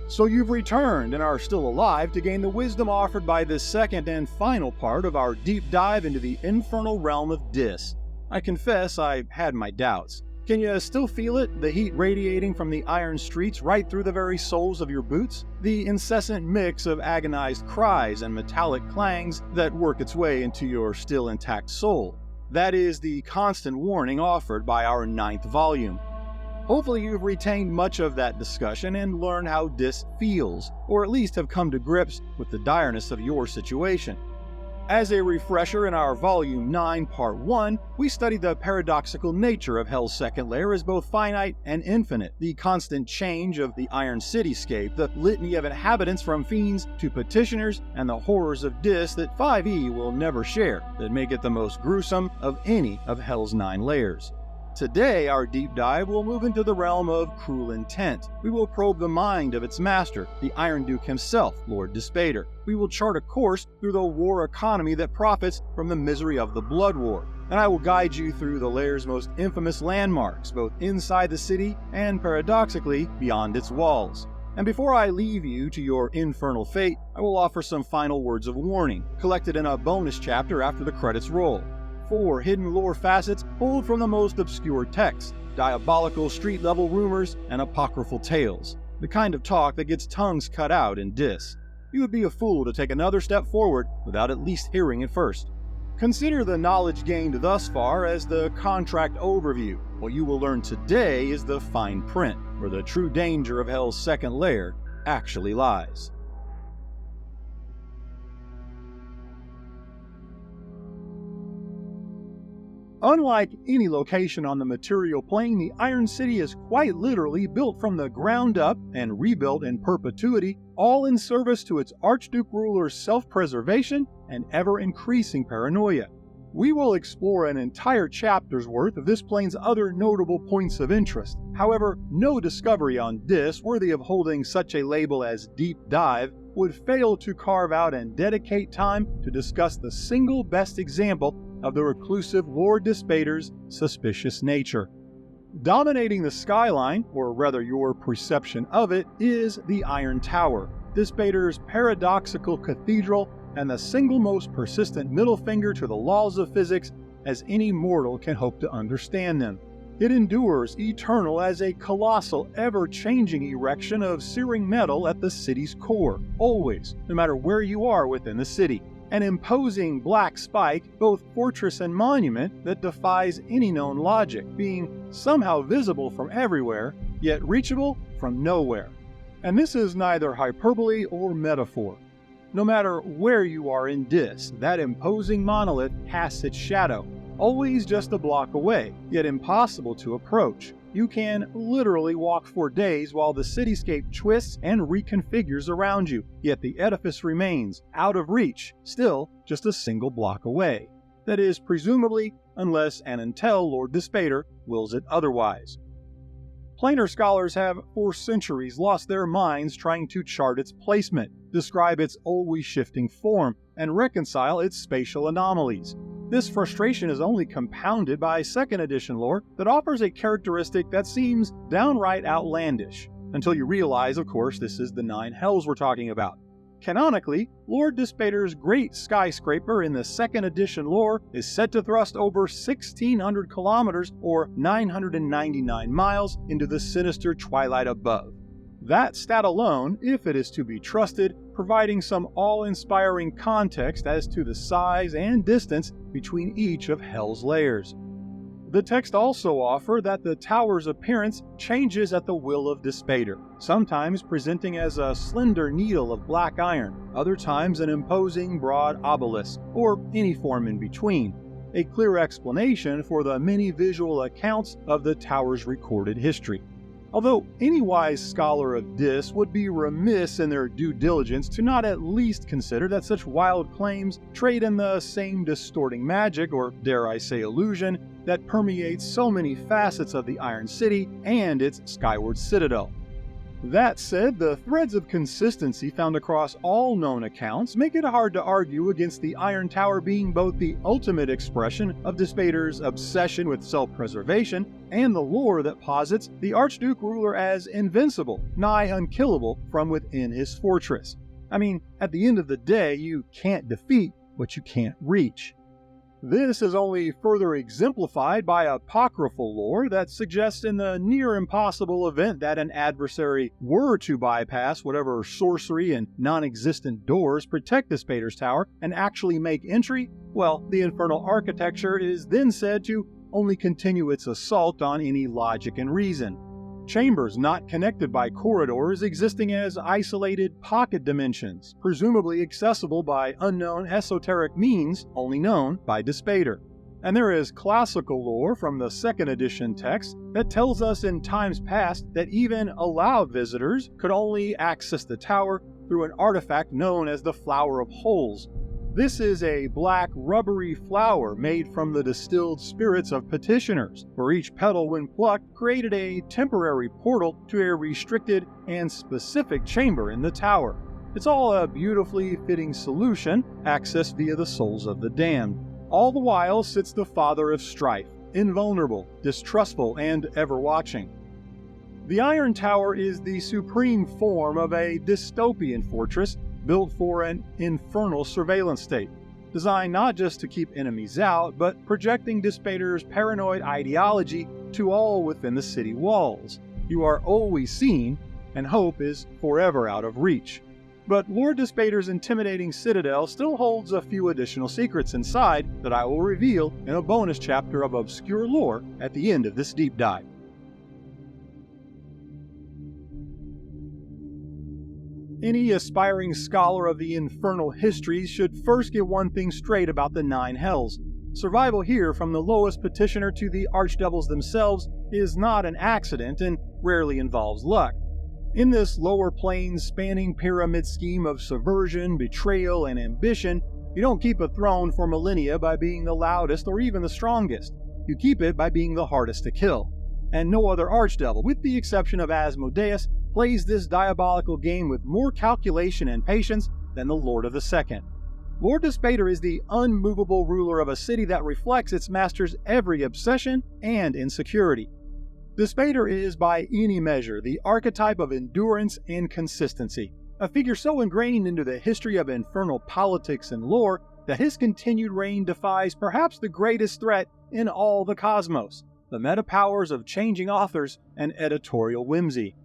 So you've returned and are still alive to gain the wisdom offered by this second and final part of our deep dive into the infernal realm of Dis. I confess I had my doubts. Can you still feel it, the heat radiating from the iron streets right through the very soles of your boots? The incessant mix of agonized cries and metallic clangs that work its way into your still intact soul. That is the constant warning offered by our 9th volume. Hopefully you've retained much of that discussion and learned how Dis feels, or at least have come to grips with the direness of your situation. As a refresher, in our Volume 9, Part 1, we studied the paradoxical nature of Hell's second layer as both finite and infinite, the constant change of the Iron Cityscape, the litany of inhabitants from fiends to petitioners, and the horrors of Dis that 5e will never share, that make it the most gruesome of any of Hell's 9 layers. Today, our deep dive will move into the realm of cruel intent. We will probe the mind of its master, the Iron Duke himself, Lord Dispater. We will chart a course through the war economy that profits from the misery of the Blood War. And I will guide you through the layer's most infamous landmarks, both inside the city and, paradoxically, beyond its walls. And before I leave you to your infernal fate, I will offer some final words of warning, collected in a bonus chapter after the credits roll. 4 hidden lore facets pulled from the most obscure texts, diabolical street-level rumors, and apocryphal tales. The kind of talk that gets tongues cut out in Dis. You would be a fool to take another step forward without at least hearing it first. Consider the knowledge gained thus far as the contract overview. What you will learn today is the fine print, where the true danger of Hell's second layer actually lies. Unlike any location on the material plane, the Iron City is quite literally built from the ground up and rebuilt in perpetuity, all in service to its Archduke ruler's self-preservation and ever-increasing paranoia. We will explore an entire chapter's worth of this plane's other notable points of interest. However, no discovery on Dis worthy of holding such a label as Deep Dive would fail to carve out and dedicate time to discuss the single best example of the reclusive Lord Dispater's suspicious nature. Dominating the skyline, or rather your perception of it, is the Iron Tower, Dispater's paradoxical cathedral and the single most persistent middle finger to the laws of physics as any mortal can hope to understand them. It endures eternal as a colossal, ever-changing erection of searing metal at the city's core, always, no matter where you are within the city. An imposing black spike, both fortress and monument, that defies any known logic, being somehow visible from everywhere, yet reachable from nowhere. And this is neither hyperbole or metaphor. No matter where you are in Dis, that imposing monolith casts its shadow, always just a block away, yet impossible to approach. You can literally walk for days while the cityscape twists and reconfigures around you, yet the edifice remains, out of reach, still just a single block away. That is, presumably, unless and until Lord Dispater wills it otherwise. Planar scholars have for centuries lost their minds trying to chart its placement, describe its always shifting form, and reconcile its spatial anomalies. This frustration is only compounded by 2nd edition lore that offers a characteristic that seems downright outlandish, until you realize, of course, this is the 9 hells we're talking about. Canonically, Lord Dispater's great skyscraper in the 2nd edition lore is said to thrust over 1,600 kilometers or 999 miles into the sinister twilight above. That stat alone, if it is to be trusted, providing some awe-inspiring context as to the size and distance between each of Hell's layers. The text also offer that the tower's appearance changes at the will of Dispater, sometimes presenting as a slender needle of black iron, other times an imposing broad obelisk, or any form in between, a clear explanation for the many visual accounts of the tower's recorded history. Although any wise scholar of Dis would be remiss in their due diligence to not at least consider that such wild claims trade in the same distorting magic, or dare I say illusion, that permeates so many facets of the Iron City and its skyward citadel. That said, the threads of consistency found across all known accounts make it hard to argue against the Iron Tower being both the ultimate expression of Dispater's obsession with self-preservation and the lore that posits the Archduke ruler as invincible, nigh unkillable from within his fortress. I mean, at the end of the day, you can't defeat what you can't reach. This is only further exemplified by apocryphal lore that suggests in the near impossible event that an adversary were to bypass whatever sorcery and non-existent doors protect Dispater's tower and actually make entry, well, the infernal architecture is then said to only continue its assault on any logic and reason. Chambers not connected by corridors existing as isolated pocket dimensions, presumably accessible by unknown esoteric means only known by Dispater. And there is classical lore from the 2nd edition text that tells us in times past that even allowed visitors could only access the tower through an artifact known as the Flower of Holes. This is a black rubbery flower made from the distilled spirits of petitioners, where each petal when plucked created a temporary portal to a restricted and specific chamber in the tower. It's all a beautifully fitting solution, accessed via the souls of the damned. All the while sits the Father of Strife, invulnerable, distrustful, and ever-watching. The Iron Tower is the supreme form of a dystopian fortress built for an infernal surveillance state, designed not just to keep enemies out, but projecting Dispater's paranoid ideology to all within the city walls. You are always seen, and hope is forever out of reach. But Lord Dispater's intimidating citadel still holds a few additional secrets inside that I will reveal in a bonus chapter of obscure lore at the end of this deep dive. Any aspiring scholar of the infernal histories should first get one thing straight about the 9 hells. Survival here, from the lowest petitioner to the archdevils themselves, is not an accident and rarely involves luck. In this lower plane spanning pyramid scheme of subversion, betrayal, and ambition, you don't keep a throne for millennia by being the loudest or even the strongest. You keep it by being the hardest to kill. And no other archdevil, with the exception of Asmodeus, plays this diabolical game with more calculation and patience than the Lord of the Second. Lord Dispater is the unmovable ruler of a city that reflects its master's every obsession and insecurity. Dispater is, by any measure, the archetype of endurance and consistency, a figure so ingrained into the history of infernal politics and lore that his continued reign defies perhaps the greatest threat in all the cosmos, the meta-powers of changing authors and editorial whimsy.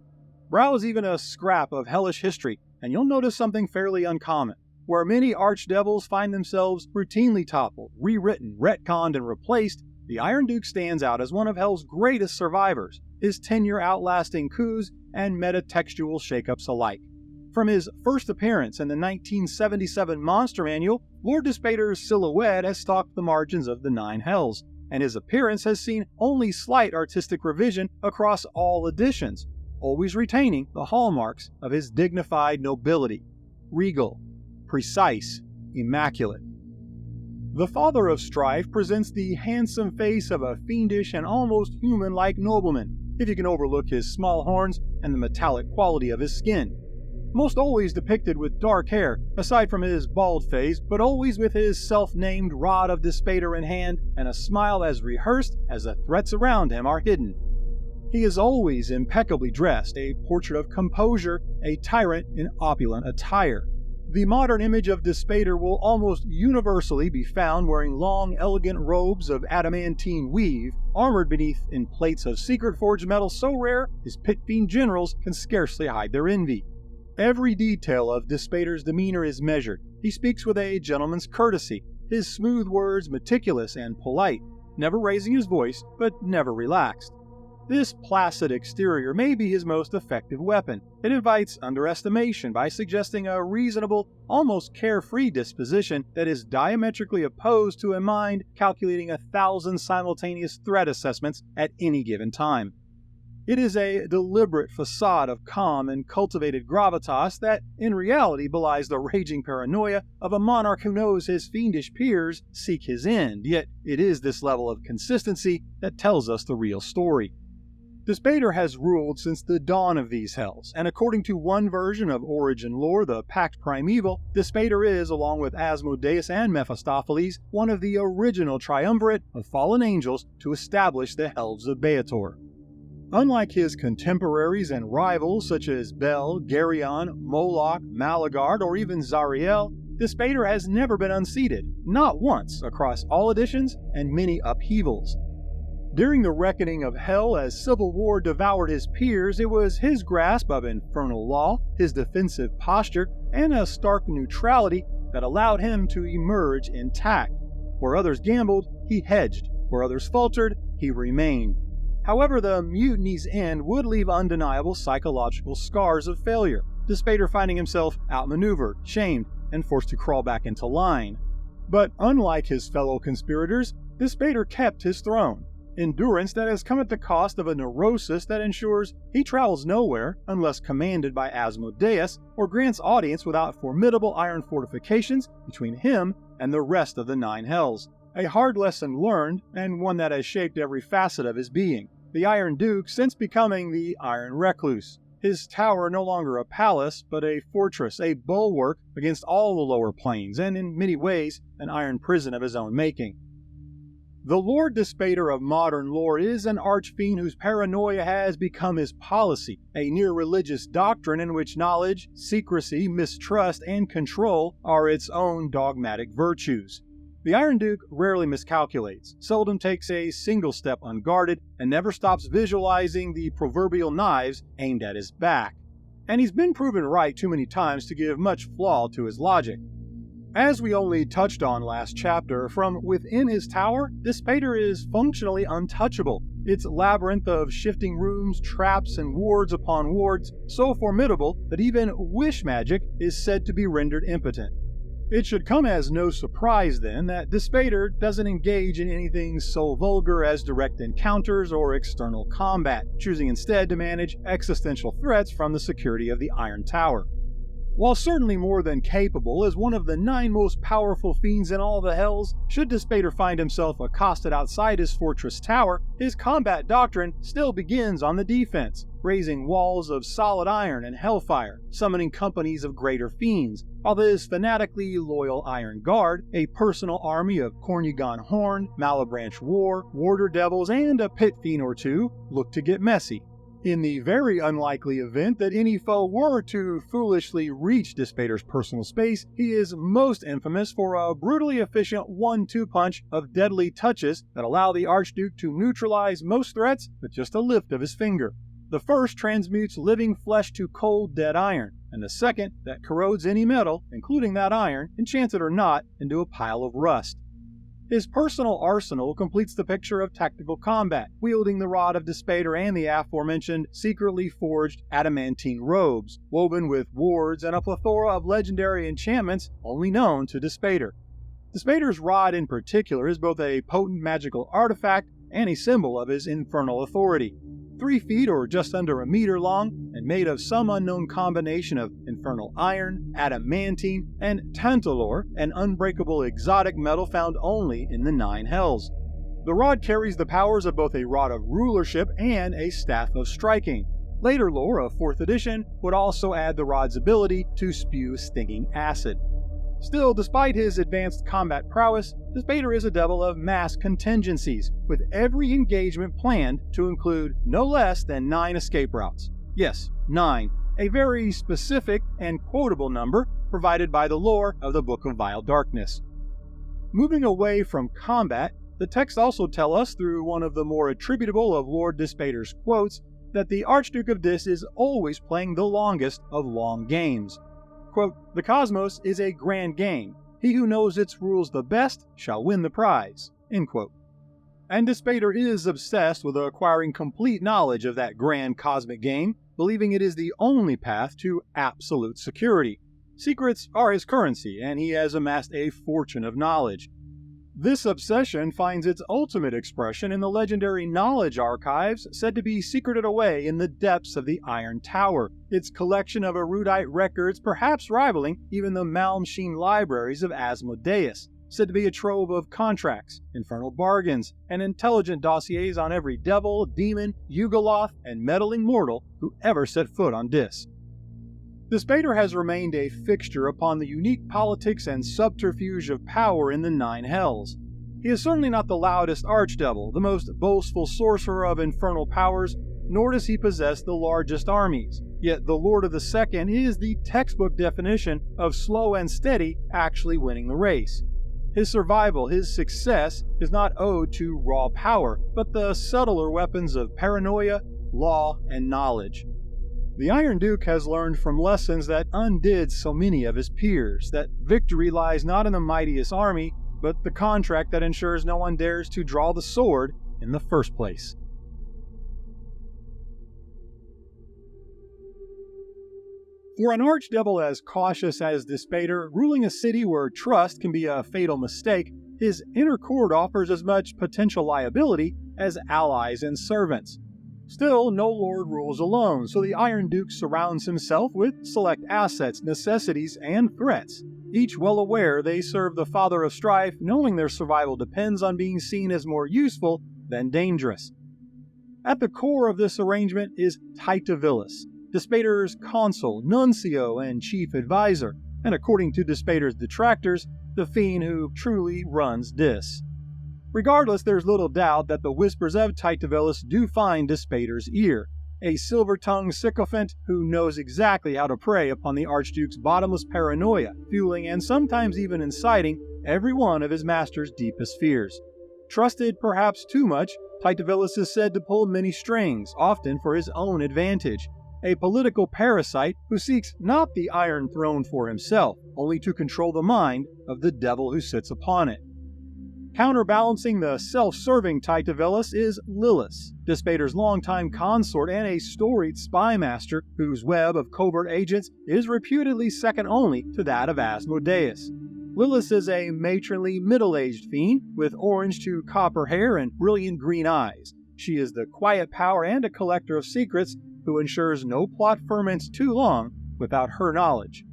Browse even a scrap of hellish history, and you'll notice something fairly uncommon. Where many archdevils find themselves routinely toppled, rewritten, retconned, and replaced, the Iron Duke stands out as one of Hell's greatest survivors, his tenure outlasting coups and metatextual shakeups alike. From his first appearance in the 1977 Monster Manual, Lord Dispater's silhouette has stalked the margins of the 9 hells, and his appearance has seen only slight artistic revision across all editions, always retaining the hallmarks of his dignified nobility: regal, precise, immaculate. The Father of Strife presents the handsome face of a fiendish and almost human-like nobleman, if you can overlook his small horns and the metallic quality of his skin. Most always depicted with dark hair, aside from his bald face, but always with his self-named Rod of Dispater in hand and a smile as rehearsed as the threats around him are hidden. He is always impeccably dressed, a portrait of composure, a tyrant in opulent attire. The modern image of Dispater will almost universally be found wearing long, elegant robes of adamantine weave, armored beneath in plates of secret forged metal so rare his pit-fiend generals can scarcely hide their envy. Every detail of Dispater's demeanor is measured. He speaks with a gentleman's courtesy, his smooth words meticulous and polite, never raising his voice, but never relaxed. This placid exterior may be his most effective weapon. It invites underestimation by suggesting a reasonable, almost carefree disposition that is diametrically opposed to a mind calculating 1,000 simultaneous threat assessments at any given time. It is a deliberate facade of calm and cultivated gravitas that, in reality, belies the raging paranoia of a monarch who knows his fiendish peers seek his end, yet it is this level of consistency that tells us the real story. Dispater has ruled since the dawn of these hells, and according to one version of origin lore, the Pact Primeval, Dispater is, along with Asmodeus and Mephistopheles, one of the original triumvirate of fallen angels to establish the Hells of Beator. Unlike his contemporaries and rivals such as Bel, Geryon, Moloch, Malagard, or even Zariel, Dispater has never been unseated, not once, across all editions and many upheavals. During the reckoning of hell as civil war devoured his peers, it was his grasp of infernal law, his defensive posture, and a stark neutrality that allowed him to emerge intact. Where others gambled, he hedged. Where others faltered, he remained. However, the mutiny's end would leave undeniable psychological scars of failure, Dispater finding himself outmaneuvered, shamed, and forced to crawl back into line. But unlike his fellow conspirators, Dispater kept his throne. Endurance that has come at the cost of a neurosis that ensures he travels nowhere unless commanded by Asmodeus or grants audience without formidable iron fortifications between him and the rest of the 9 hells. A hard lesson learned, and one that has shaped every facet of his being. The Iron Duke since becoming the Iron Recluse. His tower no longer a palace, but a fortress, a bulwark against all the lower planes, and in many ways, an iron prison of his own making. The Lord Dispater of modern lore is an archfiend whose paranoia has become his policy, a near-religious doctrine in which knowledge, secrecy, mistrust, and control are its own dogmatic virtues. The Iron Duke rarely miscalculates, seldom takes a single step unguarded, and never stops visualizing the proverbial knives aimed at his back. And he's been proven right too many times to give much flaw to his logic. As we only touched on last chapter, from within his tower, Dispater is functionally untouchable. Its labyrinth of shifting rooms, traps, and wards upon wards so formidable that even wish magic is said to be rendered impotent. It should come as no surprise, then, that Dispater doesn't engage in anything so vulgar as direct encounters or external combat, choosing instead to manage existential threats from the security of the Iron Tower. While certainly more than capable as one of the 9 most powerful fiends in all the hells, should Dispater find himself accosted outside his fortress tower, his combat doctrine still begins on the defense, raising walls of solid iron and hellfire, summoning companies of greater fiends, while his fanatically loyal Iron Guard, a personal army of Cornugon Horn, Malabranch War, Warder Devils, and a pit fiend or two, look to get messy. In the very unlikely event that any foe were to foolishly reach Dispater's personal space, he is most infamous for a brutally efficient 1-2 punch of deadly touches that allow the Archduke to neutralize most threats with just a lift of his finger. The first transmutes living flesh to cold, dead iron, and the second that corrodes any metal, including that iron, enchanted or not, into a pile of rust. His personal arsenal completes the picture of tactical combat, wielding the Rod of Dispater and the aforementioned secretly forged adamantine robes, woven with wards and a plethora of legendary enchantments only known to Dispater. Dispater's rod in particular is both a potent magical artifact and a symbol of his infernal authority. 3 feet or just under a meter long, and made of some unknown combination of infernal iron, adamantine, and tantalor, an unbreakable exotic metal found only in the 9 hells. The rod carries the powers of both a rod of rulership and a staff of striking. Later lore of 4th edition would also add the rod's ability to spew stinging acid. Still, despite his advanced combat prowess, Dispater is a devil of mass contingencies, with every engagement planned to include no less than 9 escape routes. Yes, 9, a very specific and quotable number provided by the lore of the Book of Vile Darkness. Moving away from combat, the texts also tell us, through one of the more attributable of Lord Dispater's quotes, that the Archduke of Dis is always playing the longest of long games. Quote, "The cosmos is a grand game. He who knows its rules the best shall win the prize." End quote. And Dispater is obsessed with acquiring complete knowledge of that grand cosmic game, believing it is the only path to absolute security. Secrets are his currency, and he has amassed a fortune of knowledge. This obsession finds its ultimate expression in the legendary knowledge archives said to be secreted away in the depths of the Iron Tower, its collection of erudite records perhaps rivaling even the Malmsheen libraries of Asmodeus, said to be a trove of contracts, infernal bargains, and intelligent dossiers on every devil, demon, Yugoloth, and meddling mortal who ever set foot on Dis. Dispater has remained a fixture upon the unique politics and subterfuge of power in the Nine Hells. He is certainly not the loudest Archdevil, the most boastful sorcerer of infernal powers, nor does he possess the largest armies. Yet the Lord of the Second is the textbook definition of slow and steady actually winning the race. His survival, his success, is not owed to raw power, but the subtler weapons of paranoia, law, and knowledge. The Iron Duke has learned from lessons that undid so many of his peers, that victory lies not in the mightiest army, but the contract that ensures no one dares to draw the sword in the first place. For an Archdevil as cautious as Dispater, ruling a city where trust can be a fatal mistake, his inner court offers as much potential liability as allies and servants. Still, no lord rules alone, so the Iron Duke surrounds himself with select assets, necessities, and threats. Each well aware they serve the Father of Strife, knowing their survival depends on being seen as more useful than dangerous. At the core of this arrangement is Tytavilus, Dispater's consul, nuncio, and chief advisor, and according to Dispater's detractors, the fiend who truly runs Dis. Regardless, there's little doubt that the whispers of Tytavilus do find Dispater's ear, a silver-tongued sycophant who knows exactly how to prey upon the Archduke's bottomless paranoia, fueling and sometimes even inciting every one of his master's deepest fears. Trusted perhaps too much, Tytavilus is said to pull many strings, often for his own advantage, a political parasite who seeks not the Iron Throne for himself, only to control the mind of the devil who sits upon it. Counterbalancing the self-serving Tytavilus is Lilith, Dispater's longtime consort and a storied spy master whose web of covert agents is reputedly second only to that of Asmodeus. Lilith is a matronly middle-aged fiend with orange to copper hair and brilliant green eyes. She is the quiet power and a collector of secrets who ensures no plot ferments too long without her knowledge.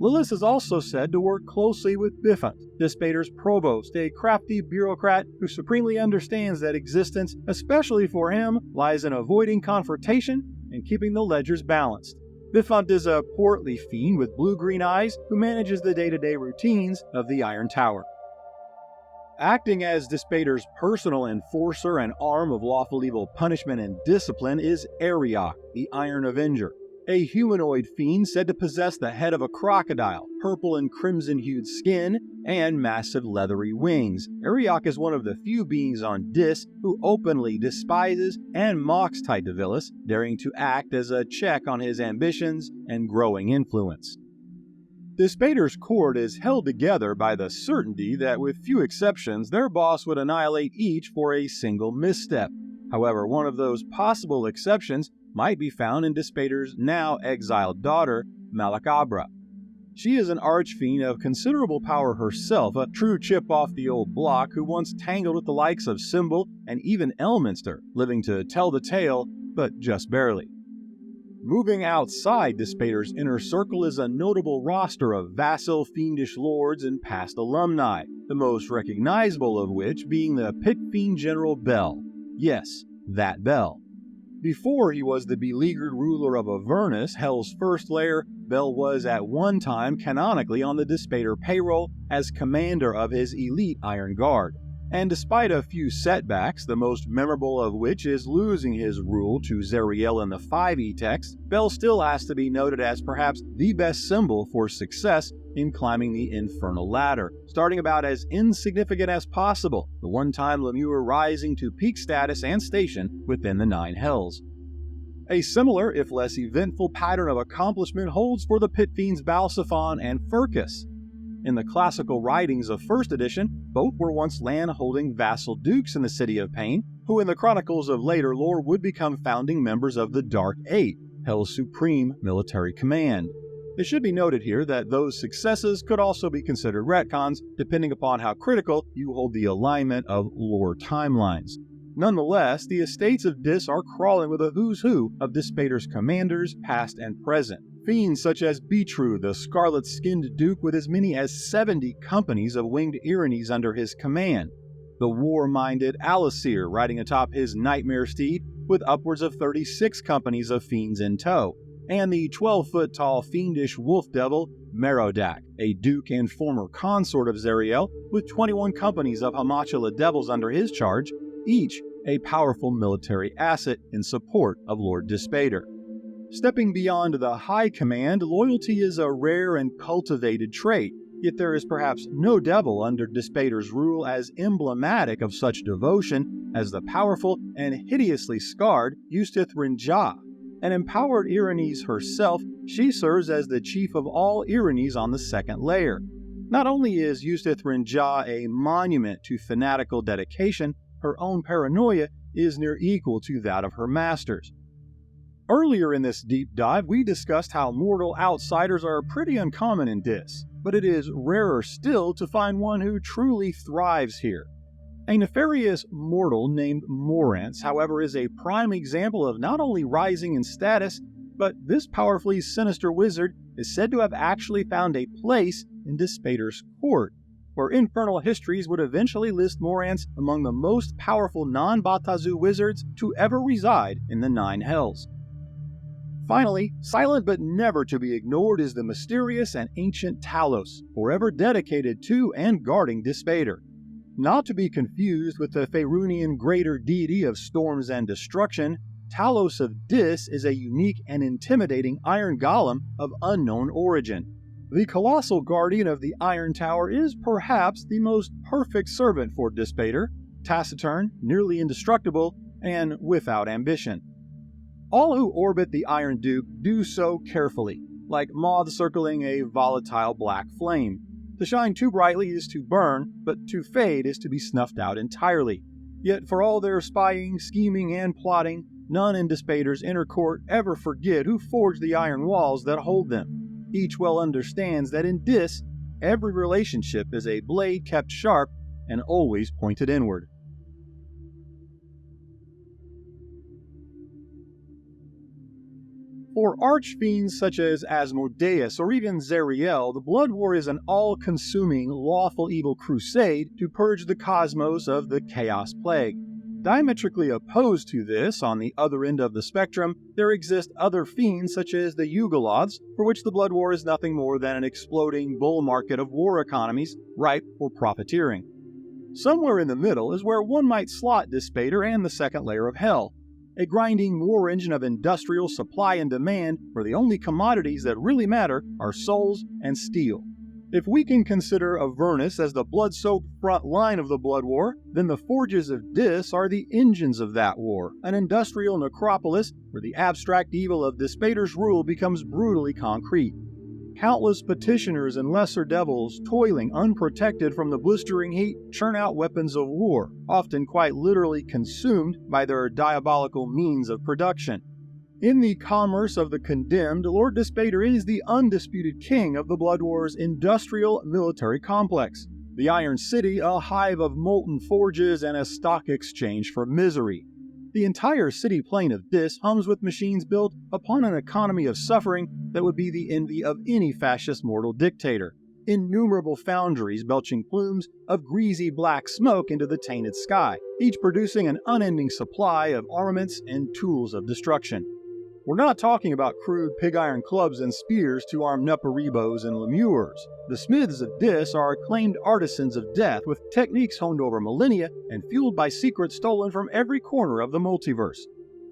Lilith is also said to work closely with Biffant, Dispater's provost, a crafty bureaucrat who supremely understands that existence, especially for him, lies in avoiding confrontation and keeping the ledgers balanced. Biffant is a portly fiend with blue-green eyes who manages the day-to-day routines of the Iron Tower. Acting as Dispater's personal enforcer and arm of lawful evil punishment and discipline is Ariok, the Iron Avenger, a humanoid fiend said to possess the head of a crocodile, purple and crimson-hued skin, and massive leathery wings. Ariok is one of the few beings on Dis who openly despises and mocks Tytavilus, daring to act as a check on his ambitions and growing influence. Dispater's court is held together by the certainty that with few exceptions, their boss would annihilate each for a single misstep. However, one of those possible exceptions might be found in Dispater's now exiled daughter, Malakabra. She is an archfiend of considerable power herself, a true chip off the old block who once tangled with the likes of Symbol and even Elminster, living to tell the tale, but just barely. Moving outside Dispater's inner circle is a notable roster of vassal fiendish lords and past alumni, the most recognizable of which being the pit fiend General Bell. Yes, that Bell. Before he was the beleaguered ruler of Avernus, Hell's first lair, Bell was at one time canonically on the Dispater payroll as commander of his elite Iron Guard. And despite a few setbacks, the most memorable of which is losing his rule to Zariel in the 5e text, Bell still has to be noted as perhaps the best symbol for success in climbing the infernal ladder, starting about as insignificant as possible, the one-time Lemure rising to peak status and station within the Nine Hells. A similar, if less eventful, pattern of accomplishment holds for the Pit Fiends Balsaphon and Furcus. In the classical writings of 1st edition, both were once land-holding vassal dukes in the City of Pain, who in the chronicles of later lore would become founding members of the Dark Eight, Hell's supreme military command. It should be noted here that those successes could also be considered retcons, depending upon how critical you hold the alignment of lore timelines. Nonetheless, the estates of Dis are crawling with a who's who of Dispater's commanders, past and present. Fiends such as Beetru, the scarlet-skinned duke with as many as 70 companies of winged Erinyes under his command. The war-minded Alasir riding atop his nightmare steed with upwards of 36 companies of fiends in tow. And the 12-foot-tall fiendish wolf devil Merodach, a duke and former consort of Zariel with 21 companies of Hamatula devils under his charge, each a powerful military asset in support of Lord Dispater. Stepping beyond the high command, loyalty is a rare and cultivated trait, yet there is perhaps no devil under Dispater's rule as emblematic of such devotion as the powerful and hideously scarred Yustith Rinja. An empowered Erinyes herself, she serves as the chief of all Erinyes on the second layer. Not only is Yustith Rinja a monument to fanatical dedication, her own paranoia is near equal to that of her masters. Earlier in this deep dive, we discussed how mortal outsiders are pretty uncommon in Dis, but it is rarer still to find one who truly thrives here. A nefarious mortal named Morance, however, is a prime example of not only rising in status, but this powerfully sinister wizard is said to have actually found a place in Dispater's court, where infernal histories would eventually list Morance among the most powerful non-Batazu wizards to ever reside in the Nine Hells. Finally, silent but never to be ignored is the mysterious and ancient Talos, forever dedicated to and guarding Dispater. Not to be confused with the Faerunian greater deity of storms and destruction, Talos of Dis is a unique and intimidating iron golem of unknown origin. The colossal guardian of the Iron Tower is perhaps the most perfect servant for Dispater, taciturn, nearly indestructible, and without ambition. All who orbit the Iron Duke do so carefully, like moths circling a volatile black flame. To shine too brightly is to burn, but to fade is to be snuffed out entirely. Yet for all their spying, scheming, and plotting, none in Dispater's inner court ever forget who forged the iron walls that hold them. Each well understands that in Dis, every relationship is a blade kept sharp and always pointed inward. For archfiends such as Asmodeus or even Zariel, the Blood War is an all-consuming, lawful evil crusade to purge the cosmos of the Chaos Plague. Diametrically opposed to this, on the other end of the spectrum, there exist other fiends such as the Yugoloths, for which the Blood War is nothing more than an exploding bull market of war economies ripe for profiteering. Somewhere in the middle is where one might slot Dispater and the second layer of Hell, a grinding war engine of industrial supply and demand where the only commodities that really matter are souls and steel. If we can consider Avernus as the blood-soaked front line of the Blood War, then the Forges of Dis are the engines of that war, an industrial necropolis where the abstract evil of Dispater's rule becomes brutally concrete. Countless petitioners and lesser devils, toiling unprotected from the blistering heat, churn out weapons of war, often quite literally consumed by their diabolical means of production. In the commerce of the condemned, Lord Dispater is the undisputed king of the Blood War's industrial military complex. The Iron City, a hive of molten forges and a stock exchange for misery. The entire city plain of Dis hums with machines built upon an economy of suffering that would be the envy of any fascist mortal dictator. Innumerable foundries belching plumes of greasy black smoke into the tainted sky, each producing an unending supply of armaments and tools of destruction. We're not talking about crude pig iron clubs and spears to arm Neparibos and Lemures. The smiths of Dis are acclaimed artisans of death with techniques honed over millennia and fueled by secrets stolen from every corner of the multiverse.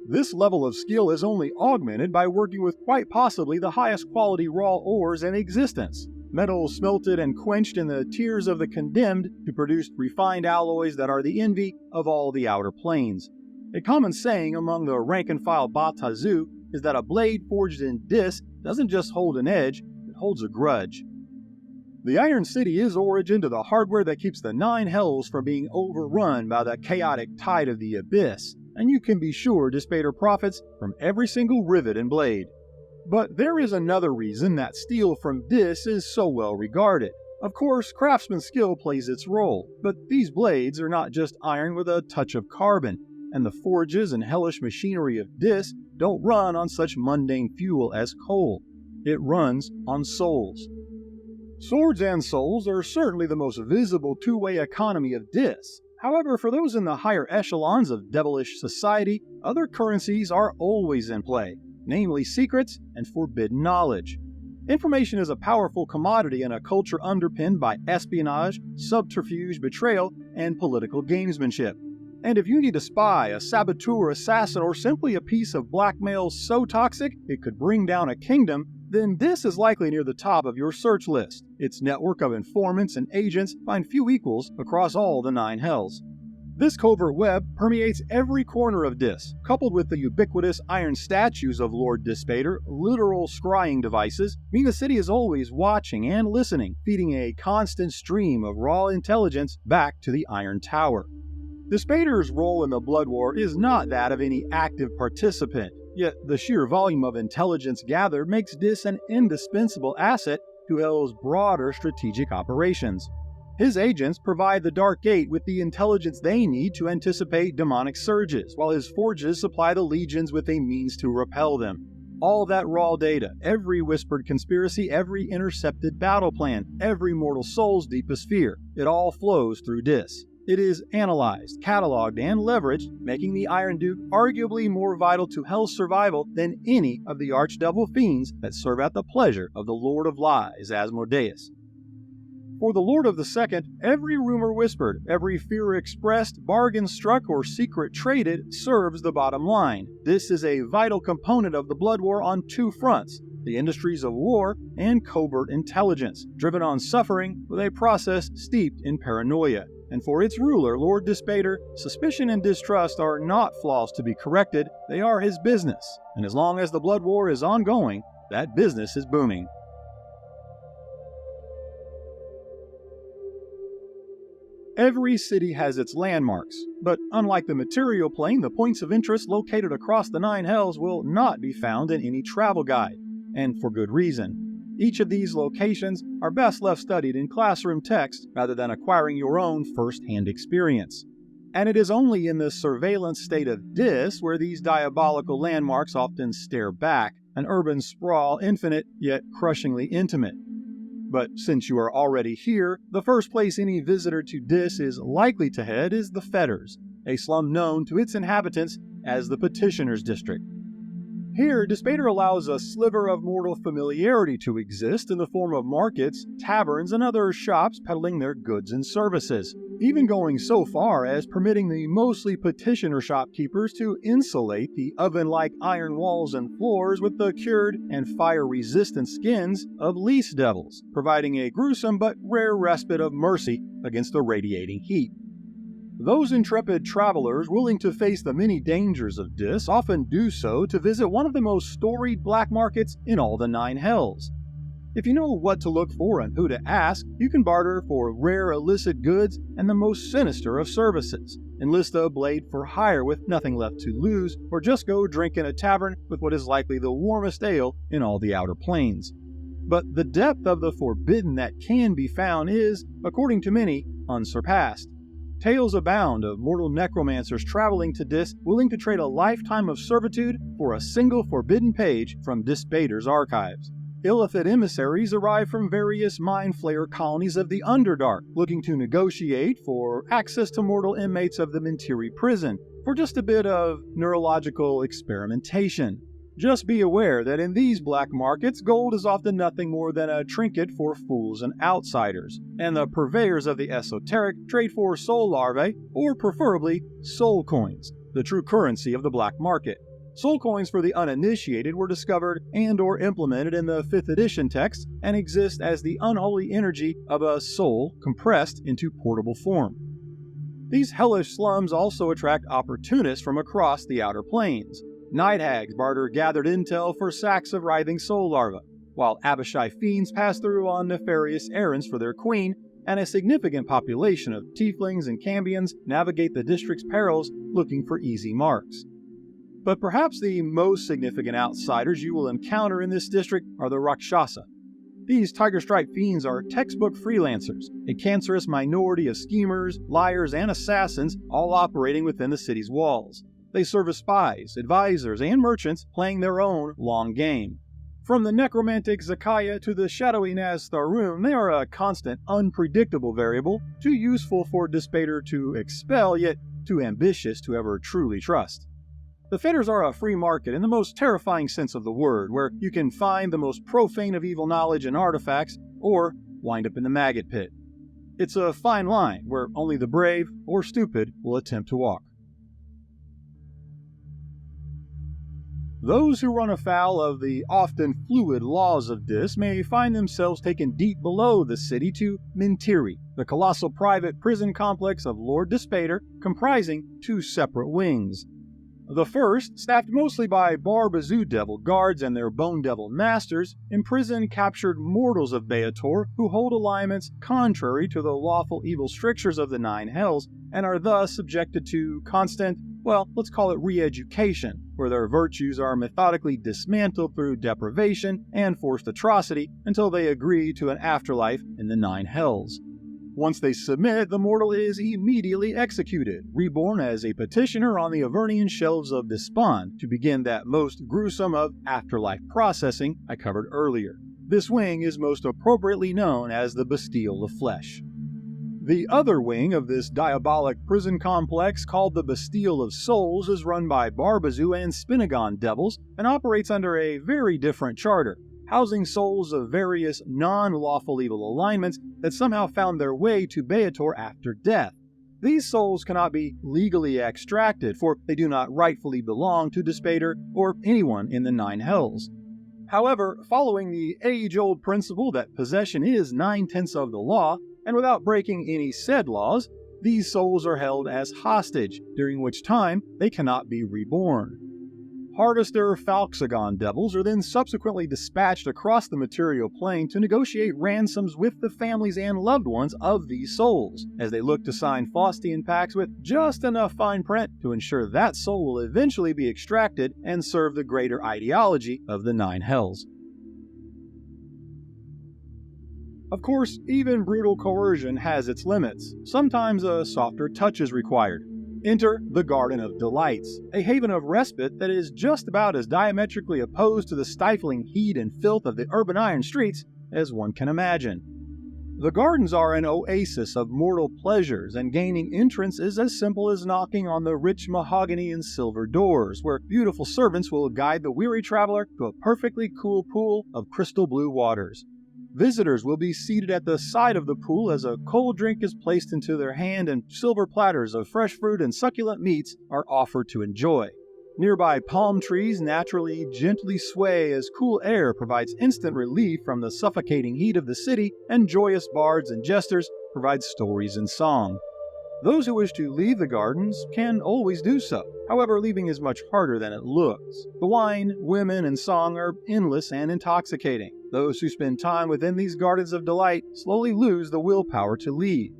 This level of skill is only augmented by working with quite possibly the highest quality raw ores in existence, metal smelted and quenched in the tears of the condemned to produce refined alloys that are the envy of all the outer planes. A common saying among the rank-and-file Batazu is that a blade forged in Dis doesn't just hold an edge, it holds a grudge. The Iron City is origin to the hardware that keeps the Nine Hells from being overrun by the chaotic tide of the Abyss, and you can be sure Dispater profits from every single rivet and blade. But there is another reason that steel from Dis is so well regarded. Of course, craftsman skill plays its role, but these blades are not just iron with a touch of carbon, and the forges and hellish machinery of Dis don't run on such mundane fuel as coal. It runs on souls. Swords and souls are certainly the most visible two-way economy of Dis. However, for those in the higher echelons of devilish society, other currencies are always in play, namely secrets and forbidden knowledge. Information is a powerful commodity in a culture underpinned by espionage, subterfuge, betrayal, and political gamesmanship. And if you need a spy, a saboteur, assassin, or simply a piece of blackmail so toxic it could bring down a kingdom, then this is likely near the top of your search list. Its network of informants and agents find few equals across all the 9 hells. This covert web permeates every corner of Dis, coupled with the ubiquitous iron statues of Lord Dispater, literal scrying devices, mean the city is always watching and listening, feeding a constant stream of raw intelligence back to the Iron Tower. Dispater's role in the Blood War is not that of any active participant, yet the sheer volume of intelligence gathered makes Dis an indispensable asset to Hell's broader strategic operations. His agents provide the Dark Gate with the intelligence they need to anticipate demonic surges, while his forges supply the legions with a means to repel them. All that raw data, every whispered conspiracy, every intercepted battle plan, every mortal soul's deepest fear, it all flows through Dis. It is analyzed, cataloged, and leveraged, making the Iron Duke arguably more vital to Hell's survival than any of the Archdevil fiends that serve at the pleasure of the Lord of Lies, Asmodeus. For the Lord of the Second, every rumor whispered, every fear expressed, bargain struck, or secret traded serves the bottom line. This is a vital component of the Blood War on 2 fronts, the industries of war and covert intelligence, driven on suffering with a process steeped in paranoia. And for its ruler, Lord Dispater, suspicion and distrust are not flaws to be corrected, they are his business. And as long as the Blood War is ongoing, that business is booming. Every city has its landmarks, but unlike the material plane, the points of interest located across the 9 hells will not be found in any travel guide, and for good reason. Each of these locations are best left studied in classroom text rather than acquiring your own first-hand experience. And it is only in the surveillance state of Dis where these diabolical landmarks often stare back, an urban sprawl infinite yet crushingly intimate. But since you are already here, the first place any visitor to Dis is likely to head is the Fetters, a slum known to its inhabitants as the Petitioner's District. Here, Dispater allows a sliver of mortal familiarity to exist in the form of markets, taverns, and other shops peddling their goods and services, even going so far as permitting the mostly petitioner shopkeepers to insulate the oven-like iron walls and floors with the cured and fire-resistant skins of least devils, providing a gruesome but rare respite of mercy against the radiating heat. Those intrepid travelers willing to face the many dangers of Dis often do so to visit one of the most storied black markets in all the 9 hells. If you know what to look for and who to ask, you can barter for rare illicit goods and the most sinister of services, enlist a blade for hire with nothing left to lose, or just go drink in a tavern with what is likely the warmest ale in all the Outer Plains. But the depth of the forbidden that can be found is, according to many, unsurpassed. Tales abound of mortal necromancers traveling to Dis, willing to trade a lifetime of servitude for a single forbidden page from Dispater's archives. Illithid emissaries arrive from various mind flayer colonies of the Underdark, looking to negotiate for access to mortal inmates of the Mentiri prison, for just a bit of neurological experimentation. Just be aware that in these black markets, gold is often nothing more than a trinket for fools and outsiders, and the purveyors of the esoteric trade for soul larvae, or preferably soul coins, the true currency of the black market. Soul coins for the uninitiated were discovered and/or implemented in the 5th edition text and exist as the unholy energy of a soul compressed into portable form. These hellish slums also attract opportunists from across the Outer Plains. Night hags barter gathered intel for sacks of writhing soul larvae, while Abishai fiends pass through on nefarious errands for their queen, and a significant population of tieflings and cambions navigate the district's perils looking for easy marks. But perhaps the most significant outsiders you will encounter in this district are the Rakshasa. These tiger-striped fiends are textbook freelancers, a cancerous minority of schemers, liars, and assassins, all operating within the city's walls. They serve as spies, advisors, and merchants playing their own long game. From the necromantic Zakaya to the shadowy Naztharun, they are a constant, unpredictable variable, too useful for Dispater to expel, yet too ambitious to ever truly trust. The Faders are a free market in the most terrifying sense of the word, where you can find the most profane of evil knowledge and artifacts, or wind up in the maggot pit. It's a fine line where only the brave or stupid will attempt to walk. Those who run afoul of the often fluid laws of Dis may find themselves taken deep below the city to Mintiri, the colossal private prison complex of Lord Dispater, comprising two separate wings. The first, staffed mostly by Barbazoo Devil guards and their Bone Devil masters, imprison captured mortals of Beator who hold alignments contrary to the lawful evil strictures of the Nine Hells and are thus subjected to constant, well, let's call it re-education, where their virtues are methodically dismantled through deprivation and forced atrocity until they agree to an afterlife in the Nine Hells. Once they submit, the mortal is immediately executed, reborn as a petitioner on the Avernian shelves of Despond to begin that most gruesome of afterlife processing I covered earlier. This wing is most appropriately known as the Bastille of Flesh. The other wing of this diabolic prison complex, called the Bastille of Souls, is run by Barbazoo and Spinagon devils and operates under a very different charter, housing souls of various non-lawful evil alignments that somehow found their way to Beator after death. These souls cannot be legally extracted, for they do not rightfully belong to Dispater or anyone in the Nine Hells. However, following the age-old principle that possession is 9/10 of the law, and without breaking any said laws, these souls are held as hostage, during which time they cannot be reborn. Harvester Falxagon devils are then subsequently dispatched across the material plane to negotiate ransoms with the families and loved ones of these souls, as they look to sign Faustian pacts with just enough fine print to ensure that soul will eventually be extracted and serve the greater ideology of the Nine Hells. Of course, even brutal coercion has its limits. Sometimes a softer touch is required. Enter the Garden of Delights, a haven of respite that is just about as diametrically opposed to the stifling heat and filth of the urban iron streets as one can imagine. The gardens are an oasis of mortal pleasures, and gaining entrance is as simple as knocking on the rich mahogany and silver doors, where beautiful servants will guide the weary traveler to a perfectly cool pool of crystal blue waters. Visitors will be seated at the side of the pool as a cold drink is placed into their hand and silver platters of fresh fruit and succulent meats are offered to enjoy. Nearby palm trees naturally gently sway as cool air provides instant relief from the suffocating heat of the city, and joyous bards and jesters provide stories and song. Those who wish to leave the gardens can always do so. However, leaving is much harder than it looks. The wine, women, and song are endless and intoxicating. Those who spend time within these gardens of delight slowly lose the willpower to leave.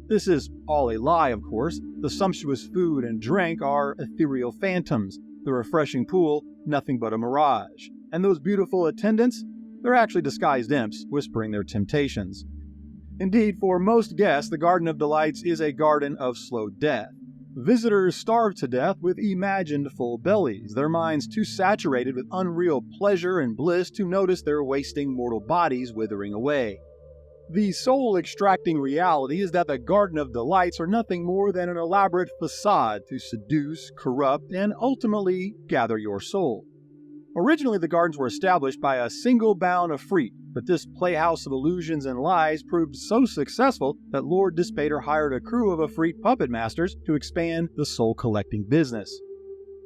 This is all a lie, of course. The sumptuous food and drink are ethereal phantoms, the refreshing pool nothing but a mirage, and those beautiful attendants, they're actually disguised imps whispering their temptations. Indeed, for most guests, the Garden of Delights is a garden of slow death. Visitors starve to death with imagined full bellies, their minds too saturated with unreal pleasure and bliss to notice their wasting mortal bodies withering away. The soul-extracting reality is that the Garden of Delights are nothing more than an elaborate facade to seduce, corrupt, and ultimately gather your soul. Originally, the gardens were established by a single bound Efreet, but this playhouse of illusions and lies proved so successful that Lord Dispater hired a crew of Efreet puppet masters to expand the soul-collecting business.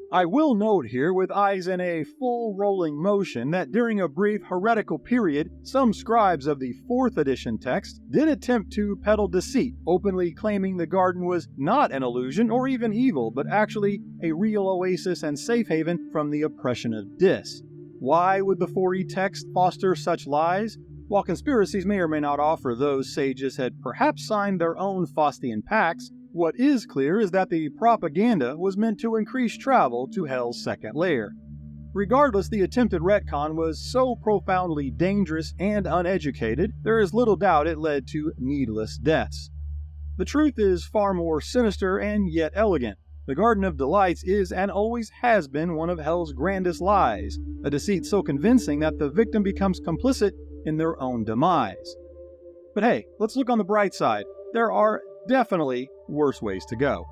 I will note here, with eyes in a full rolling motion, that during a brief heretical period, some scribes of the 4th edition text did attempt to peddle deceit, openly claiming the garden was not an illusion or even evil, but actually a real oasis and safe haven from the oppression of Dis. Why would the 4E text foster such lies? While conspiracies may or may not offer those sages had perhaps signed their own Faustian pacts, what is clear is that the propaganda was meant to increase travel to Hell's second lair. Regardless, the attempted retcon was so profoundly dangerous and uneducated, there is little doubt it led to needless deaths. The truth is far more sinister and yet elegant. The Garden of Delights is and always has been one of Hell's grandest lies, a deceit so convincing that the victim becomes complicit in their own demise. But hey, let's look on the bright side. There are definitely worse ways to go.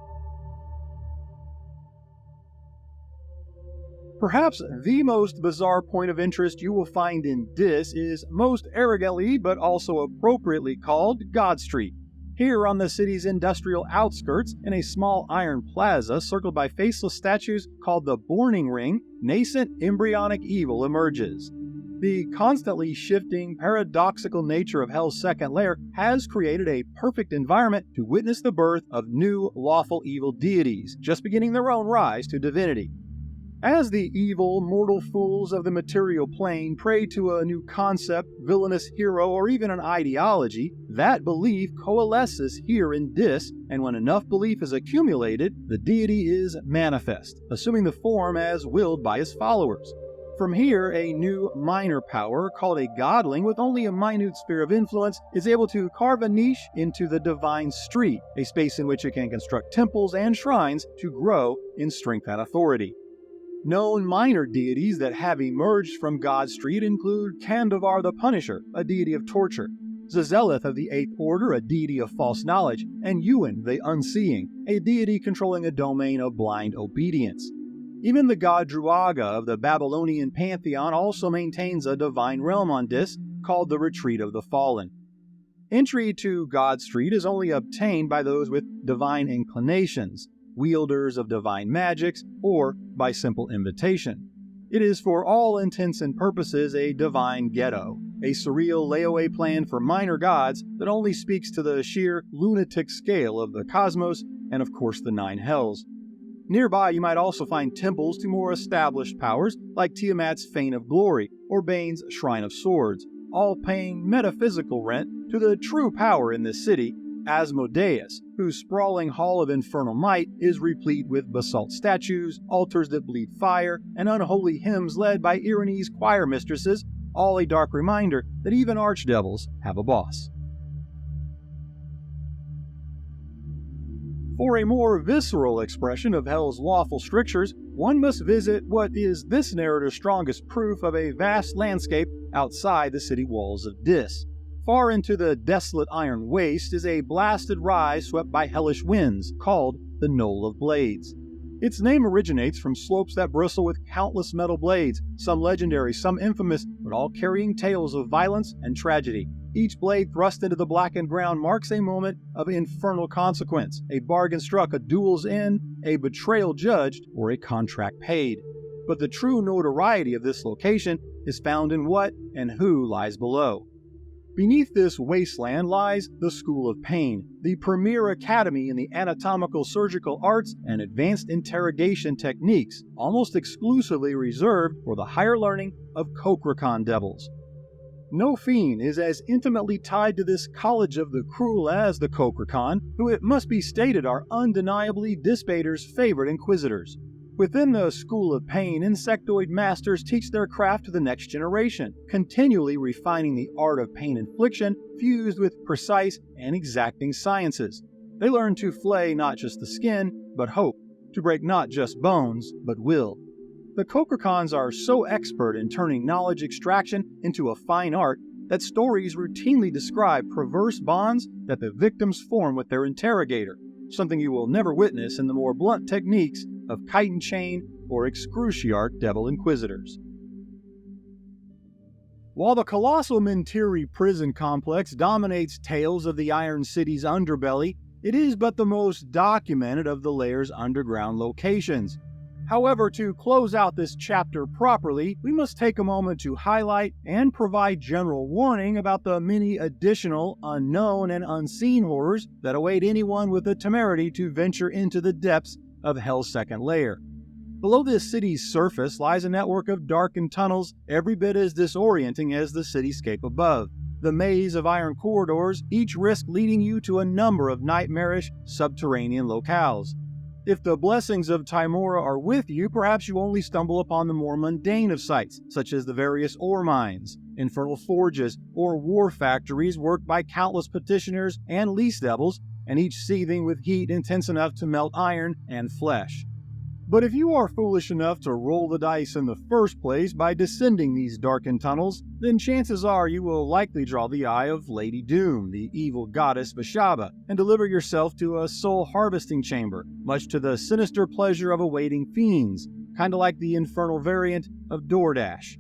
Perhaps the most bizarre point of interest you will find in Dis is most arrogantly but also appropriately called God Street. Here on the city's industrial outskirts, in a small iron plaza circled by faceless statues called the Borning Ring, nascent embryonic evil emerges. The constantly shifting, paradoxical nature of Hell's second lair has created a perfect environment to witness the birth of new, lawful evil deities, just beginning their own rise to divinity. As the evil, mortal fools of the material plane pray to a new concept, villainous hero, or even an ideology, that belief coalesces here in Dis, and when enough belief is accumulated, the deity is manifest, assuming the form as willed by his followers. From here, a new minor power, called a godling with only a minute sphere of influence, is able to carve a niche into the divine street, a space in which it can construct temples and shrines to grow in strength and authority. Known minor deities that have emerged from God Street include Kandavar the Punisher, a deity of torture, Zazelith of the Eighth Order, a deity of false knowledge, and Yuan the Unseeing, a deity controlling a domain of blind obedience. Even the god Druaga of the Babylonian pantheon also maintains a divine realm on Dis called the Retreat of the Fallen. Entry to God Street is only obtained by those with divine inclinations, wielders of divine magics, or by simple invitation. It is for all intents and purposes a divine ghetto, a surreal layaway plan for minor gods that only speaks to the sheer lunatic scale of the cosmos and of course the nine hells. Nearby you might also find temples to more established powers like Tiamat's Fane of Glory or Bane's Shrine of Swords, all paying metaphysical rent to the true power in this city, Asmodeus, whose sprawling hall of infernal might is replete with basalt statues, altars that bleed fire, and unholy hymns led by Irene's choir mistresses, all a dark reminder that even archdevils have a boss. For a more visceral expression of Hell's lawful strictures, one must visit what is this narrative's strongest proof of a vast landscape outside the city walls of Dis. Far into the desolate iron waste is a blasted rise swept by hellish winds, called the Knoll of Blades. Its name originates from slopes that bristle with countless metal blades, some legendary, some infamous, but all carrying tales of violence and tragedy. Each blade thrust into the blackened ground marks a moment of infernal consequence, a bargain struck, a duel's end, a betrayal judged, or a contract paid. But the true notoriety of this location is found in what and who lies below. Beneath this wasteland lies the School of Pain, the premier academy in the anatomical surgical arts and advanced interrogation techniques, almost exclusively reserved for the higher learning of Kokrakon devils. No fiend is as intimately tied to this college of the cruel as the Kokrakon, who it must be stated are undeniably Dispater's favorite inquisitors. Within the School of Pain, insectoid masters teach their craft to the next generation, continually refining the art of pain infliction fused with precise and exacting sciences. They learn to flay not just the skin, but hope, to break not just bones, but will. The Kokrakons are so expert in turning knowledge extraction into a fine art that stories routinely describe perverse bonds that the victims form with their interrogator, something you will never witness in the more blunt techniques of kite and chain or excruciarch devil inquisitors. While the colossal Mentiri prison complex dominates tales of the Iron City's underbelly, it is but the most documented of the lair's underground locations. However, to close out this chapter properly, we must take a moment to highlight and provide general warning about the many additional, unknown, and unseen horrors that await anyone with the temerity to venture into the depths of Hell's second lair. Below this city's surface lies a network of darkened tunnels every bit as disorienting as the cityscape above. The maze of iron corridors, each risk leading you to a number of nightmarish subterranean locales. If the blessings of Tymora are with you, perhaps you only stumble upon the more mundane of sights, such as the various ore mines, infernal forges, or war factories worked by countless petitioners and lease devils and each seething with heat intense enough to melt iron and flesh. But if you are foolish enough to roll the dice in the first place by descending these darkened tunnels, then chances are you will likely draw the eye of Lady Doom, the evil goddess Bashaba, and deliver yourself to a soul harvesting chamber, much to the sinister pleasure of awaiting fiends, kinda like the infernal variant of DoorDash.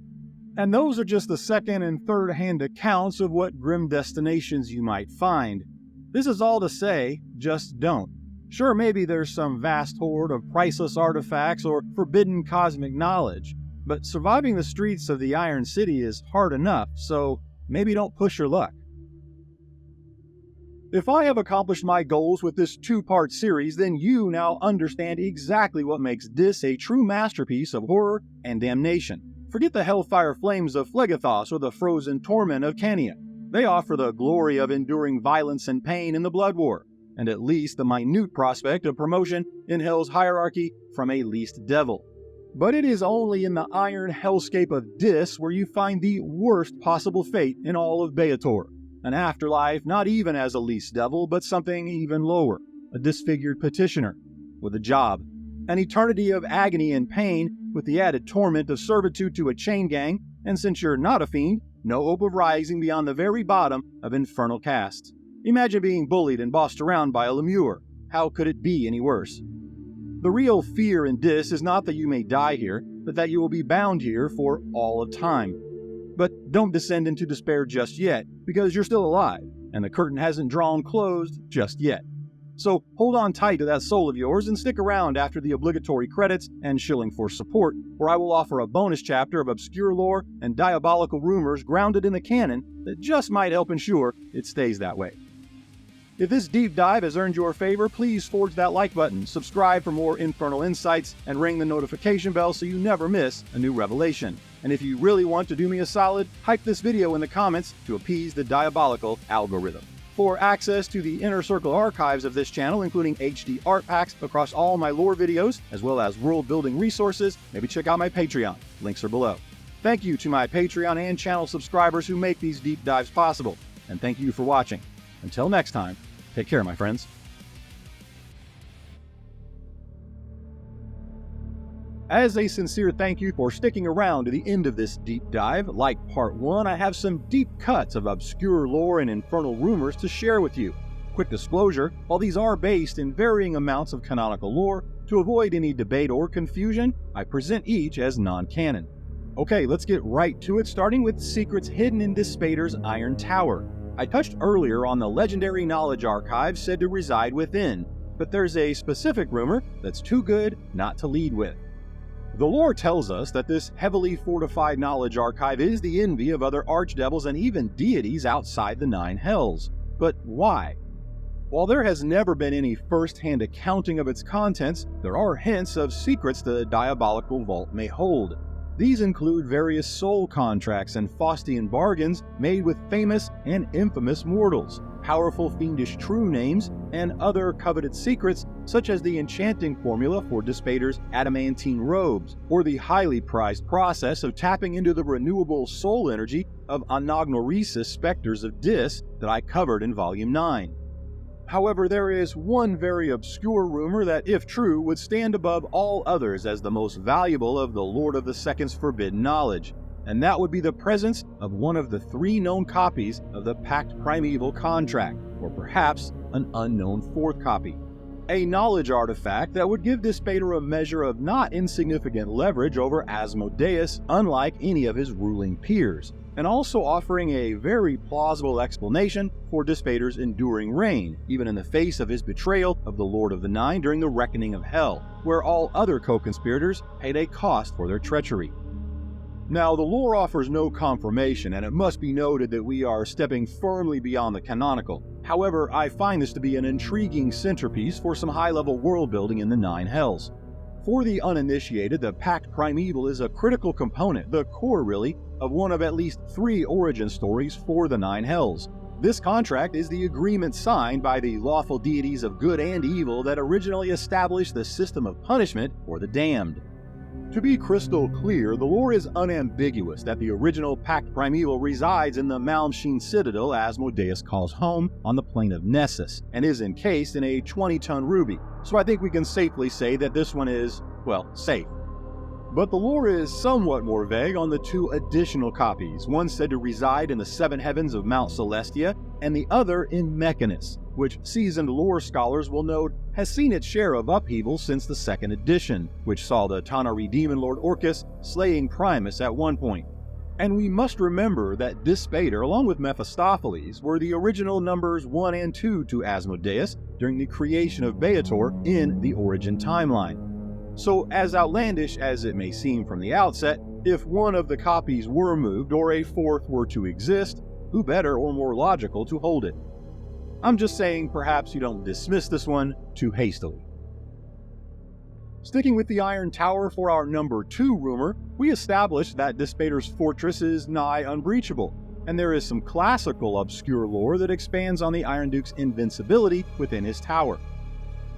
And those are just the second and third hand accounts of what grim destinations you might find. This is all to say, just don't. Sure, maybe there's some vast hoard of priceless artifacts or forbidden cosmic knowledge, but surviving the streets of the Iron City is hard enough, so maybe don't push your luck. If I have accomplished my goals with this two-part series, then you now understand exactly what makes this a true masterpiece of horror and damnation. Forget the hellfire flames of Phlegethos or the frozen torment of Kenia. They offer the glory of enduring violence and pain in the blood war, and at least the minute prospect of promotion in hell's hierarchy from a least devil. But it is only in the iron hellscape of Dis where you find the worst possible fate in all of Beator, an afterlife not even as a least devil, but something even lower, a disfigured petitioner with a job, an eternity of agony and pain with the added torment of servitude to a chain gang, and since you're not a fiend, no hope of rising beyond the very bottom of infernal castes. Imagine being bullied and bossed around by a lemure. How could it be any worse? The real fear in Dis is not that you may die here, but that you will be bound here for all of time. But don't descend into despair just yet, because you're still alive, and the curtain hasn't drawn closed just yet. So hold on tight to that soul of yours and stick around after the obligatory credits and shilling for support, where I will offer a bonus chapter of obscure lore and diabolical rumors grounded in the canon that just might help ensure it stays that way. If this deep dive has earned your favor, please forge that like button, subscribe for more infernal insights, and ring the notification bell so you never miss a new revelation. And if you really want to do me a solid, hype this video in the comments to appease the diabolical algorithm. For access to the Inner Circle archives of this channel, including HD art packs across all my lore videos, as well as world-building resources, maybe check out my Patreon. Links are below. Thank you to my Patreon and channel subscribers who make these deep dives possible. And thank you for watching. Until next time, take care, my friends. As a sincere thank you for sticking around to the end of this deep dive, like part 1, I have some deep cuts of obscure lore and infernal rumors to share with you. Quick disclosure, while these are based in varying amounts of canonical lore, to avoid any debate or confusion, I present each as non-canon. Okay, let's get right to it, starting with secrets hidden in Dispater's Iron Tower. I touched earlier on the legendary knowledge archive said to reside within, but there's a specific rumor that's too good not to lead with. The lore tells us that this heavily fortified knowledge archive is the envy of other archdevils and even deities outside the Nine Hells. But why? While there has never been any first-hand accounting of its contents, there are hints of secrets the diabolical vault may hold. These include various soul contracts and Faustian bargains made with famous and infamous mortals, powerful fiendish true names, and other coveted secrets such as the enchanting formula for Dispater's adamantine robes, or the highly prized process of tapping into the renewable soul energy of anagnoresis specters of Dis that I covered in Volume 9. However, there is one very obscure rumor that, if true, would stand above all others as the most valuable of the Lord of the Second's forbidden knowledge, and that would be the presence of one of the 3 known copies of the Pact Primeval contract, or perhaps an unknown 4th copy. A knowledge artifact that would give Dispater a measure of not insignificant leverage over Asmodeus, unlike any of his ruling peers, and also offering a very plausible explanation for Dispater's enduring reign, even in the face of his betrayal of the Lord of the Nine during the Reckoning of Hell, where all other co-conspirators paid a cost for their treachery. Now, the lore offers no confirmation, and it must be noted that we are stepping firmly beyond the canonical. However, I find this to be an intriguing centerpiece for some high-level world-building in the Nine Hells. For the uninitiated, the Pact Primeval is a critical component, the core really, of one of at least 3 origin stories for the Nine Hells. This contract is the agreement signed by the lawful deities of good and evil that originally established the system of punishment for the damned. To be crystal clear, the lore is unambiguous that the original Pact Primeval resides in the Malmsheen Citadel Asmodeus calls home on the plane of Nessus, and is encased in a 20-ton ruby, so I think we can safely say that this one is, well, safe. But the lore is somewhat more vague on the two additional copies, one said to reside in the seven heavens of Mount Celestia, and the other in Mechanus, which seasoned lore scholars will note has seen its share of upheaval since the second edition, which saw the Tanar'ri demon lord Orcus slaying Primus at one point. And we must remember that Dispater, along with Mephistopheles, were the original numbers 1 and 2 to Asmodeus during the creation of Beator in the Origin timeline. So, as outlandish as it may seem from the outset, if one of the copies were moved or a fourth were to exist, who better or more logical to hold it? I'm just saying perhaps you don't dismiss this one too hastily. Sticking with the Iron Tower for our number 2 rumor, we established that Dispater's fortress is nigh unbreachable, and there is some classical obscure lore that expands on the Iron Duke's invincibility within his tower.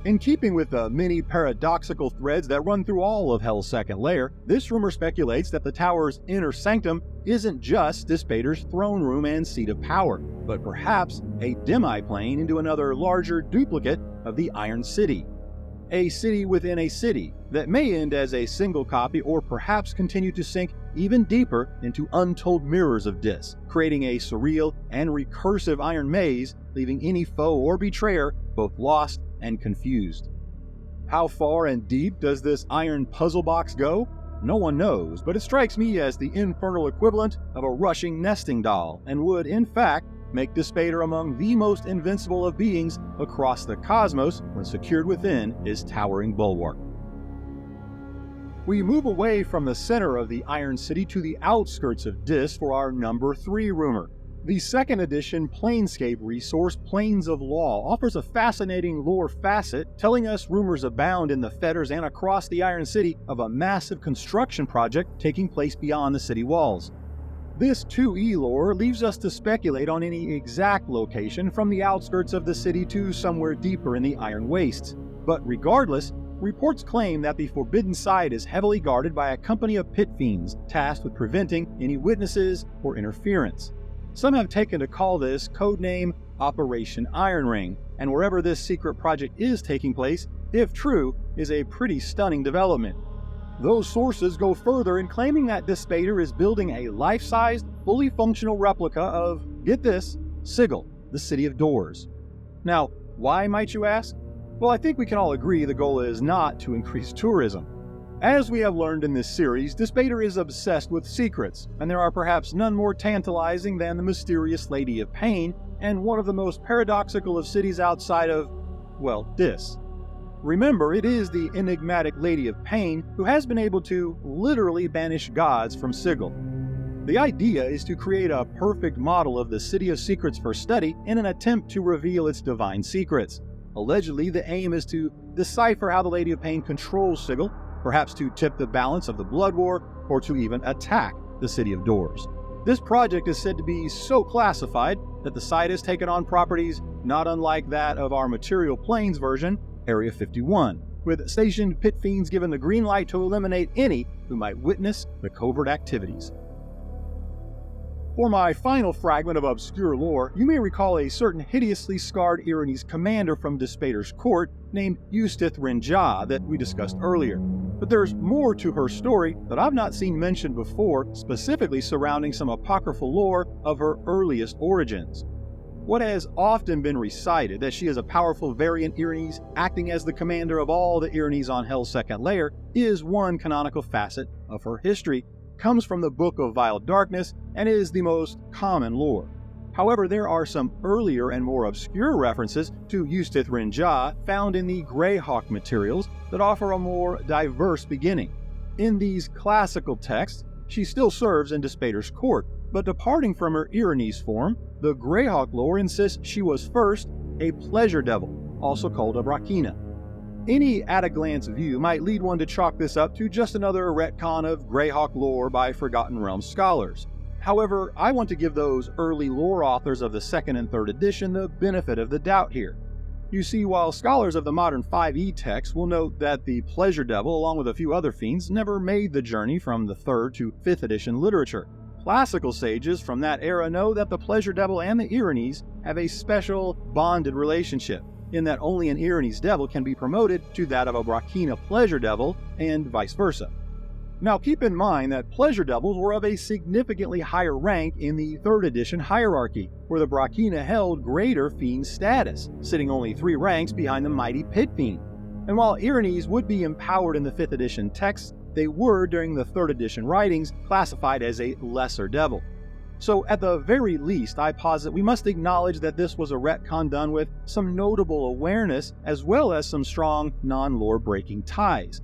In keeping with the many paradoxical threads that run through all of Hell's second layer, this rumor speculates that the tower's inner sanctum isn't just Dispater's throne room and seat of power, but perhaps a demi-plane into another larger duplicate of the Iron City. A city within a city that may end as a single copy or perhaps continue to sink even deeper into untold mirrors of Dis, creating a surreal and recursive iron maze, leaving any foe or betrayer both lost and confused. How far and deep does this iron puzzle box go? No one knows, but it strikes me as the infernal equivalent of a rushing nesting doll, and would, in fact, make Dispater among the most invincible of beings across the cosmos when secured within his towering bulwark. We move away from the center of the Iron City to the outskirts of Dis for our number 3 rumor. The second edition Planescape resource, Planes of Law, offers a fascinating lore facet, telling us rumors abound in the fetters and across the Iron City of a massive construction project taking place beyond the city walls. This 2E lore leaves us to speculate on any exact location from the outskirts of the city to somewhere deeper in the Iron Wastes. But regardless, reports claim that the Forbidden Side is heavily guarded by a company of pit fiends tasked with preventing any witnesses or interference. Some have taken to call this codename Operation Iron Ring, and wherever this secret project is taking place, if true, is a pretty stunning development. Those sources go further in claiming that Dispater is building a life-sized, fully functional replica of, get this, Sigil, the City of Doors. Now, why, might you ask? Well, I think we can all agree the goal is not to increase tourism. As we have learned in this series, Dispater is obsessed with secrets, and there are perhaps none more tantalizing than the mysterious Lady of Pain, and one of the most paradoxical of cities outside of, well, Dis. Remember, it is the enigmatic Lady of Pain who has been able to literally banish gods from Sigil. The idea is to create a perfect model of the City of Secrets for study in an attempt to reveal its divine secrets. Allegedly, the aim is to decipher how the Lady of Pain controls Sigil, perhaps to tip the balance of the Blood War, or to even attack the City of Doors. This project is said to be so classified that the site has taken on properties not unlike that of our Material Planes version, Area 51, with stationed pit fiends given the green light to eliminate any who might witness the covert activities. For my final fragment of obscure lore, you may recall a certain hideously scarred Iranese commander from Dispater's court named Ustith Rinja that we discussed earlier. But there's more to her story that I've not seen mentioned before, specifically surrounding some apocryphal lore of her earliest origins. What has often been recited, that she is a powerful variant Iranese acting as the commander of all the Iranese on Hell's second layer, is one canonical facet of her history, comes from the Book of Vile Darkness, and is the most common lore. However, there are some earlier and more obscure references to Ustith Rinja found in the Greyhawk materials that offer a more diverse beginning. In these classical texts, she still serves in Dispater's court, but departing from her Iranese form, the Greyhawk lore insists she was first a pleasure devil, also called a Brakina. Any at-a-glance view might lead one to chalk this up to just another retcon of Greyhawk lore by Forgotten Realms scholars. However, I want to give those early lore authors of the second and third edition the benefit of the doubt here. You see, while scholars of the modern 5e text will note that the Pleasure Devil, along with a few other fiends, never made the journey from the 3rd to 5th edition literature, classical sages from that era know that the Pleasure Devil and the Erinyes have a special, bonded relationship, in that only an Erinyes devil can be promoted to that of a Brachina Pleasure Devil, and vice versa. Now keep in mind that Pleasure Devils were of a significantly higher rank in the 3rd edition hierarchy, where the Brachina held greater fiend status, sitting only 3 ranks behind the mighty Pit Fiend. And while Erinyes would be empowered in the 5th edition texts, they were, during the 3rd edition writings, classified as a lesser devil. So at the very least, I posit we must acknowledge that this was a retcon done with some notable awareness, as well as some strong non-lore breaking ties.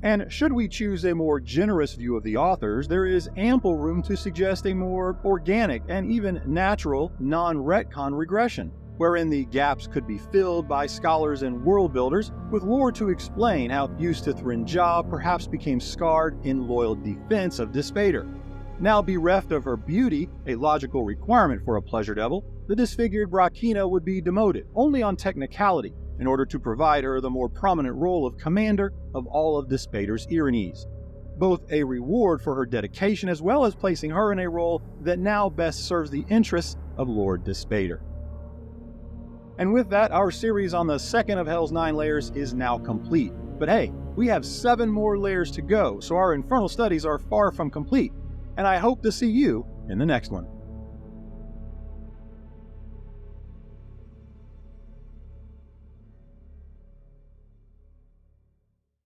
And should we choose a more generous view of the authors, there is ample room to suggest a more organic and even natural non-retcon regression, wherein the gaps could be filled by scholars and world builders with lore to explain how Eustith Rinja perhaps became scarred in loyal defense of Dispater. Now bereft of her beauty, a logical requirement for a Pleasure Devil, the disfigured Brachina would be demoted only on technicality, in order to provide her the more prominent role of commander of all of Dispater's Erinyes, both a reward for her dedication as well as placing her in a role that now best serves the interests of Lord Dispater. And with that, our series on the second of Hell's 9 layers is now complete. But hey, we have 7 more layers to go, so our infernal studies are far from complete, and I hope to see you in the next one.